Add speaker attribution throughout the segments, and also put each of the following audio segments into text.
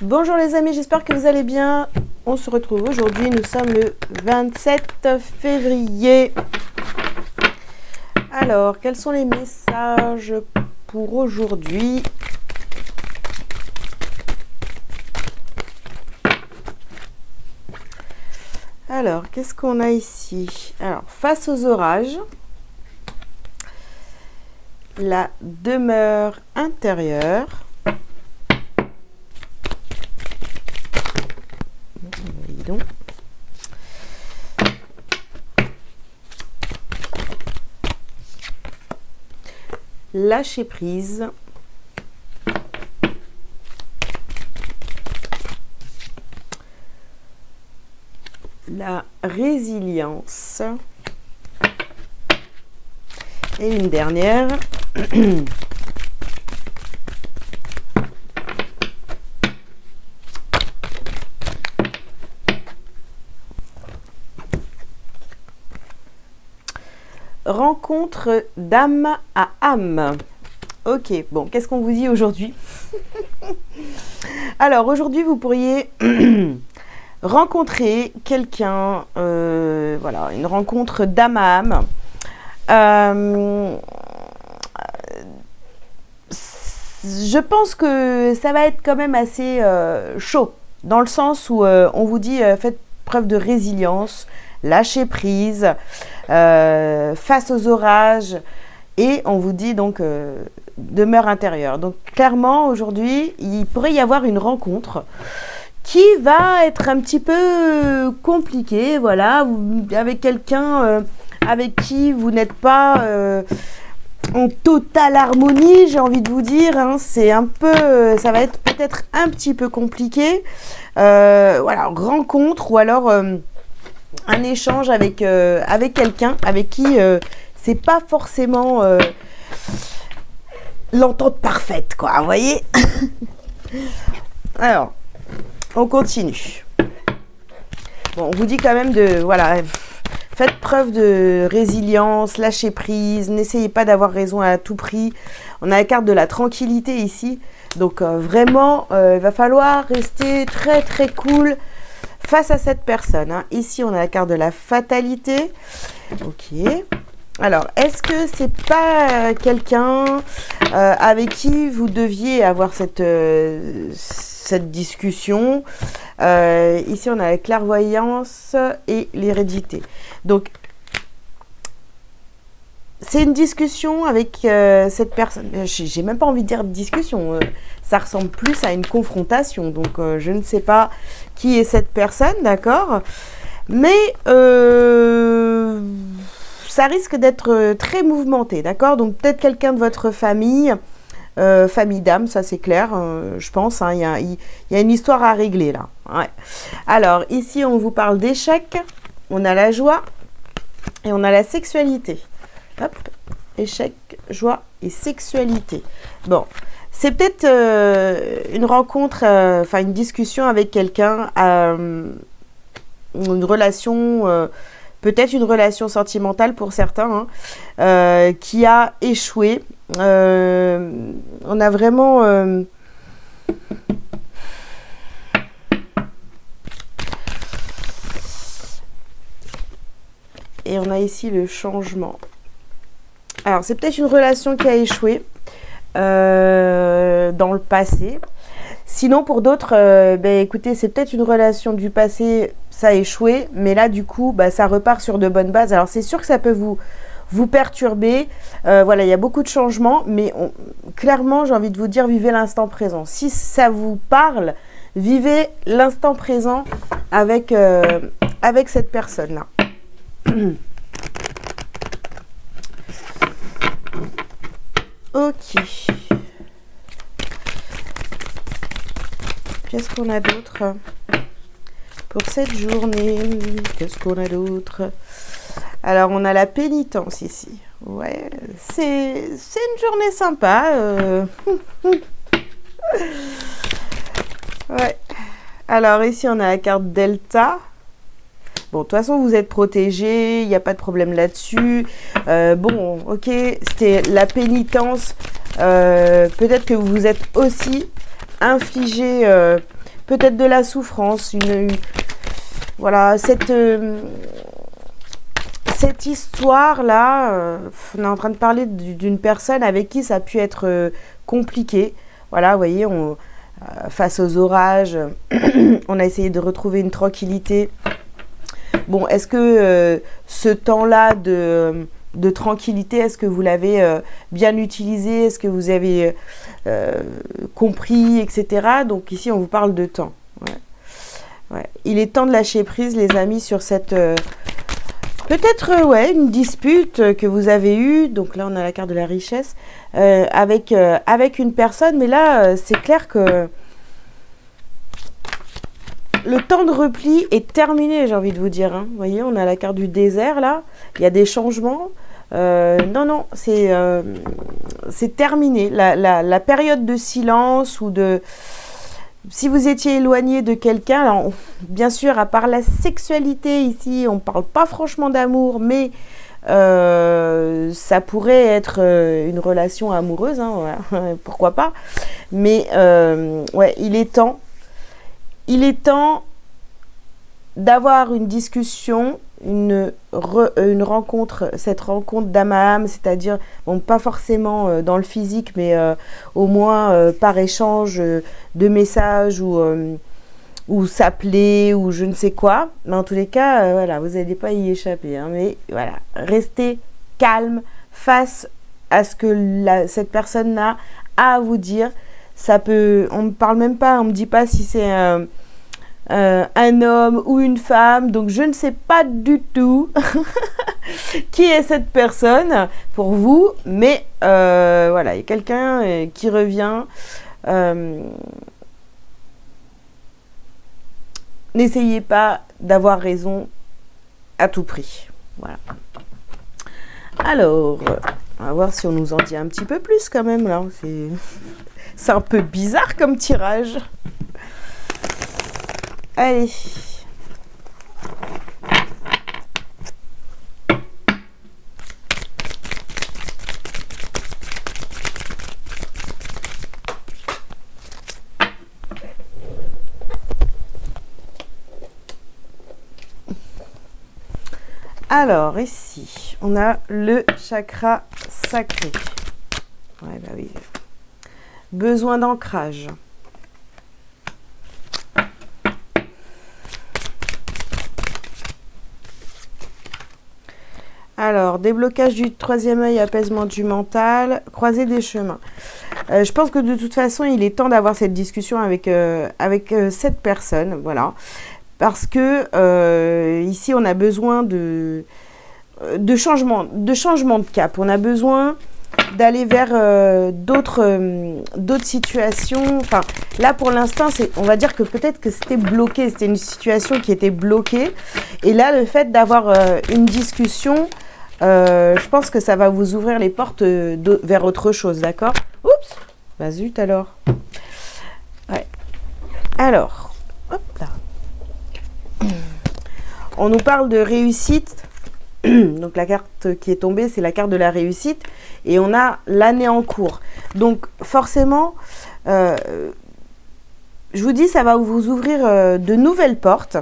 Speaker 1: Bonjour les amis, j'espère que vous allez bien. On se retrouve aujourd'hui, nous sommes le 27 février. Alors, quels sont les messages pour aujourd'hui? Alors, qu'est-ce qu'on a ici? Alors, face aux orages, la demeure intérieure. Donc. Lâcher prise. La résilience. Et une dernière. Rencontre d'âme à âme. Ok, bon, qu'est-ce qu'on vous dit aujourd'hui? Alors, aujourd'hui, vous pourriez rencontrer quelqu'un, voilà, une rencontre d'âme à âme. Je pense que ça va être quand même assez chaud, dans le sens où on vous dit faites preuve de résilience, lâchez prise, face aux orages, et on vous dit donc demeure intérieure. Donc clairement aujourd'hui il pourrait y avoir une rencontre qui va être un petit peu compliquée, voilà, avec quelqu'un avec qui vous n'êtes pas en totale harmonie, j'ai envie de vous dire, hein. C'est un peu, ça va être peut-être un petit peu compliqué, voilà, rencontre ou alors un échange avec, avec quelqu'un avec qui c'est pas forcément l'entente parfaite, quoi, vous voyez. Alors, on continue. Bon, on vous dit quand même de, voilà, faites preuve de résilience, lâchez prise, n'essayez pas d'avoir raison à tout prix. On a la carte de la tranquillité ici, donc vraiment, il va falloir rester très très cool face à cette personne, hein. Ici, on a la carte de la fatalité. Ok. Alors, est-ce que c'est pas quelqu'un avec qui vous deviez avoir cette discussion? Ici, on a la clairvoyance et l'hérédité. Donc, c'est une discussion avec cette personne. J'ai même pas envie de dire discussion. Ça ressemble plus à une confrontation. Donc, je ne sais pas qui est cette personne, d'accord? Mais ça risque d'être très mouvementé, d'accord? Donc, peut-être quelqu'un de votre famille, famille d'âme, ça c'est clair, je pense. Hein, il y a une histoire à régler là. Ouais. Alors, ici, on vous parle d'échec. On a la joie et on a la sexualité. Hop, échec, joie et sexualité. Bon, c'est peut-être une rencontre, enfin une discussion avec quelqu'un, une relation, peut-être une relation sentimentale pour certains, hein, qui a échoué. On a vraiment... et on a ici le changement. Alors, c'est peut-être une relation qui a échoué dans le passé. Sinon, pour d'autres, ben, écoutez, c'est peut-être une relation du passé, ça a échoué, mais là, du coup, ben, ça repart sur de bonnes bases. Alors, c'est sûr que ça peut vous perturber. Voilà, il y a beaucoup de changements, mais clairement, j'ai envie de vous dire, vivez l'instant présent. Si ça vous parle, vivez l'instant présent avec, avec cette personne-là. Ok. Qu'est-ce qu'on a d'autre pour cette journée? Qu'est-ce qu'on a d'autre? Alors, on a la pénitence ici. Ouais, c'est une journée sympa. Ouais. Alors, ici, on a la carte Delta. Bon, de toute façon, vous êtes protégé, il n'y a pas de problème là-dessus. Bon, ok, c'était la pénitence. Peut-être que vous vous êtes aussi infligé peut-être de la souffrance, voilà, cette histoire-là, on est en train de parler d'une personne avec qui ça a pu être compliqué. Voilà, vous voyez, face aux orages, on a essayé de retrouver une tranquillité. Bon, est-ce que ce temps-là de tranquillité, est-ce que vous l'avez bien utilisé? Est-ce que vous avez compris, etc. Donc ici, on vous parle de temps. Ouais. Ouais. Il est temps de lâcher prise, les amis, sur cette... peut-être, ouais, une dispute que vous avez eue. Donc là, on a la carte de la richesse avec une personne. Mais là, c'est clair que le temps de repli est terminé, j'ai envie de vous dire. Hein. Vous voyez, on a la carte du désert, là. Il y a des changements. Non, c'est terminé. La période de silence ou de... Si vous étiez éloigné de quelqu'un, alors bien sûr, à part la sexualité ici, on ne parle pas franchement d'amour, mais ça pourrait être une relation amoureuse, hein, voilà, pourquoi pas. Mais ouais, il est temps d'avoir une discussion, une rencontre, cette rencontre d'âme à âme, c'est-à-dire, bon, pas forcément dans le physique, mais au moins par échange de messages ou s'appeler ou je ne sais quoi. Mais en tous les cas, voilà, vous n'allez pas y échapper. Hein, mais voilà, restez calme face à ce que cette personne a à vous dire. Ça peut, on ne me parle même pas, on ne me dit pas si c'est un homme ou une femme, donc je ne sais pas du tout qui est cette personne pour vous, mais voilà, il y a quelqu'un qui revient. N'essayez pas d'avoir raison à tout prix. Voilà. Alors, on va voir si on nous en dit un petit peu plus quand même là. C'est un peu bizarre comme tirage. Allez. Alors, ici, on a le chakra sacré. Ouais, bah oui. Besoin d'ancrage. Alors, déblocage du troisième œil, apaisement du mental, croisée des chemins. Je pense que de toute façon, il est temps d'avoir cette discussion avec cette personne, voilà. Parce que ici, on a besoin de changement de cap. On a besoin d'aller vers d'autres situations. Enfin, là, pour l'instant, on va dire que peut-être que c'était bloqué. C'était une situation qui était bloquée. Et là, le fait d'avoir une discussion, je pense que ça va vous ouvrir les portes vers autre chose, d'accord? Oups! Bah zut alors. Ouais. Alors, hop là. On nous parle de réussite. Donc la carte qui est tombée, c'est la carte de la réussite. Et on a l'année en cours. Donc forcément, je vous dis, ça va vous ouvrir de nouvelles portes.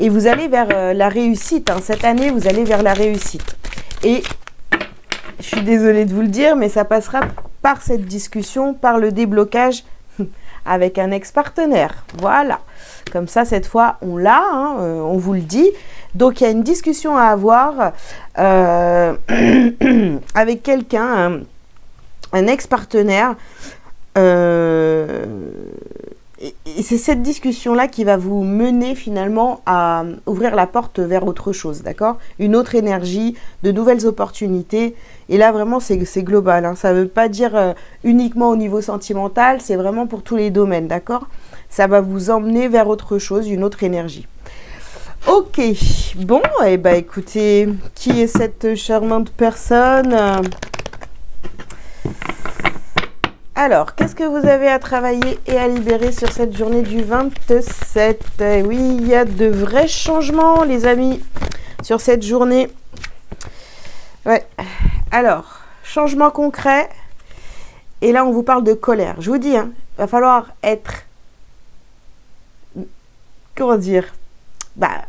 Speaker 1: Et vous allez vers la réussite. Hein. Cette année, vous allez vers la réussite. Et je suis désolée de vous le dire, mais ça passera par cette discussion, par le déblocage avec un ex-partenaire. Voilà. Comme ça, cette fois, on l'a, hein, on vous le dit. Donc, il y a une discussion à avoir avec quelqu'un, un ex-partenaire. Et c'est cette discussion-là qui va vous mener finalement à ouvrir la porte vers autre chose, d'accord? Une autre énergie, de nouvelles opportunités. Et là, vraiment, c'est global. Hein. Ça ne veut pas dire uniquement au niveau sentimental, c'est vraiment pour tous les domaines, d'accord? Ça va vous emmener vers autre chose, une autre énergie. Ok, bon, et bah écoutez, qui est cette charmante personne? Alors, qu'est-ce que vous avez à travailler et à libérer sur cette journée du 27? Oui, il y a de vrais changements, les amis, sur cette journée. Ouais, alors, changement concret. Et là, on vous parle de colère. Je vous dis, hein, va falloir être comment dire, bah,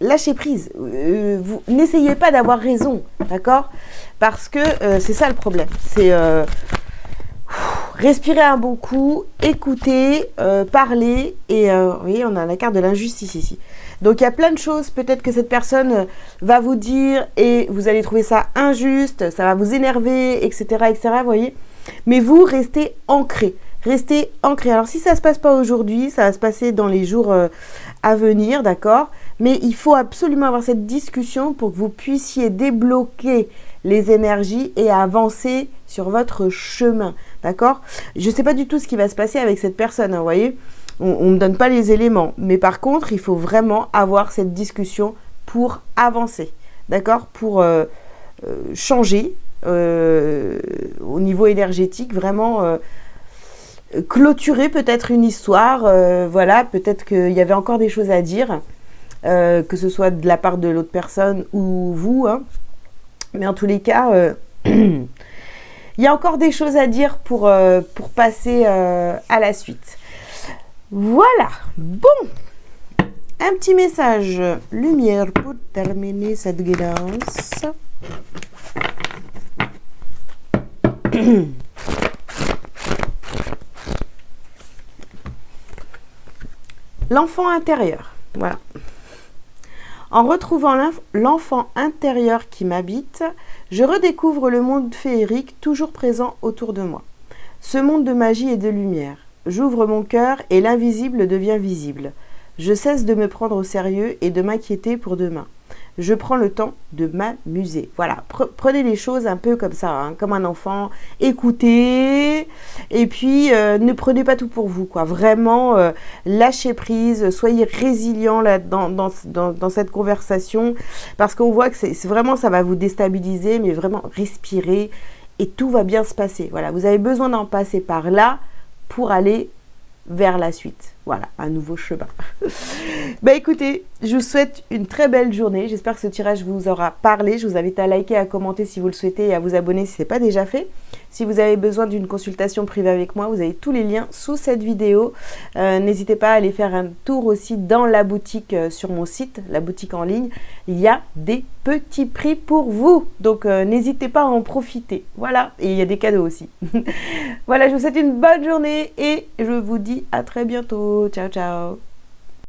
Speaker 1: lâchez prise. Vous n'essayez pas d'avoir raison, d'accord? Parce que c'est ça le problème. C'est respirer un bon coup, écouter, parler. Et vous voyez, on a la carte de l'injustice ici. Donc il y a plein de choses, peut-être que cette personne va vous dire et vous allez trouver ça injuste, ça va vous énerver, etc. etc. Vous voyez. Mais vous restez ancré. Restez ancré. Alors si ça ne se passe pas aujourd'hui, ça va se passer dans les jours à venir, d'accord? Mais il faut absolument avoir cette discussion pour que vous puissiez débloquer les énergies et avancer sur votre chemin, d'accord? Je ne sais pas du tout ce qui va se passer avec cette personne, hein, vous voyez? On ne me donne pas les éléments. Mais par contre, il faut vraiment avoir cette discussion pour avancer, d'accord? Pour changer au niveau énergétique, vraiment clôturer peut-être une histoire, voilà, peut-être qu'il y avait encore des choses à dire, que ce soit de la part de l'autre personne ou vous, hein. Mais en tous les cas, il y a encore des choses à dire pour passer à la suite. Voilà, bon, un petit message lumière pour terminer cette guidance. L'enfant intérieur, voilà. En retrouvant l'enfant intérieur qui m'habite, je redécouvre le monde féerique toujours présent autour de moi. Ce monde de magie et de lumière. J'ouvre mon cœur et l'invisible devient visible. Je cesse de me prendre au sérieux et de m'inquiéter pour demain. Je prends le temps de m'amuser. Voilà, prenez les choses un peu comme ça, hein, comme un enfant. Écoutez, et puis ne prenez pas tout pour vous, quoi. Vraiment, lâchez prise, soyez résilient là, dans cette conversation, parce qu'on voit que c'est vraiment, ça va vous déstabiliser, mais vraiment respirez et tout va bien se passer. Voilà, vous avez besoin d'en passer par là pour aller vers la suite. Voilà, un nouveau chemin. Bah écoutez, je vous souhaite une très belle journée. J'espère que ce tirage vous aura parlé. Je vous invite à liker, à commenter si vous le souhaitez et à vous abonner si ce n'est pas déjà fait. Si vous avez besoin d'une consultation privée avec moi, vous avez tous les liens sous cette vidéo. N'hésitez pas à aller faire un tour aussi dans la boutique sur mon site, la boutique en ligne. Il y a des petits prix pour vous. Donc n'hésitez pas à en profiter. Voilà, et il y a des cadeaux aussi. Voilà, je vous souhaite une bonne journée et je vous dis à très bientôt. Ciao, ciao.